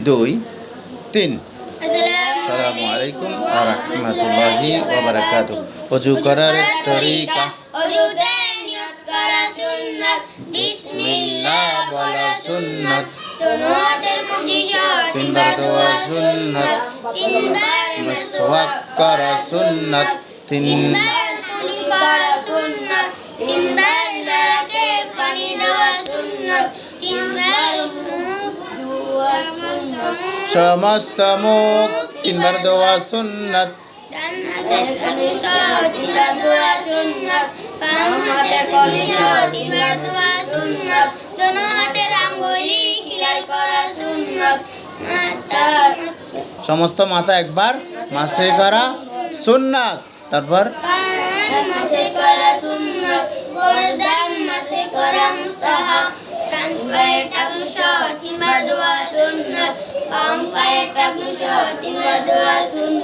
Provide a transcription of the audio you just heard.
2 3 আসসালামু আলাইকুম ওয়া রাহমাতুল্লাহি ওয়া বারাকাতুহু। ওযু করার তরিকা, ওযুতে নিয়ত করা সুন্নাত, বিসমিল্লাহ বলা সুন্নাত, দোনো হাতের কবজি সহ তিনবার দোয়া সুন্নাত, তিনবার মিসওয়াক করা সুন্নাত, তিনবার কুলি করা সুন্নাত, তিনবার নাকে পানি দেওয়া সুন্নাত, তিনবার মুখ ধোয়া সুন্নাত। সমস্ত মুখ তিনবার দোয়া সুন্নাত, ডান হাতের কবজি সহ তিনবার দোয়া সুন্নাত, বাম হাতের কবজি সহ তিনবার দোয়া সুন্নাত, দোনো হাতের আঙ্গুলি খিলাল করা সুন্নাত। মাথার সমস্ত মাথা একবার মাসে করা সুন্নাত। তারপর কান মাসে করা সুন্নাত, গর্দান মাসে করা মুস্তাহাব, ডান পায়ের টাকনু সহ তিনবার দোয়া সুন্নাত, বাম পায়ের টাকনু সহ তিনবার দোয়া সুন্নাত।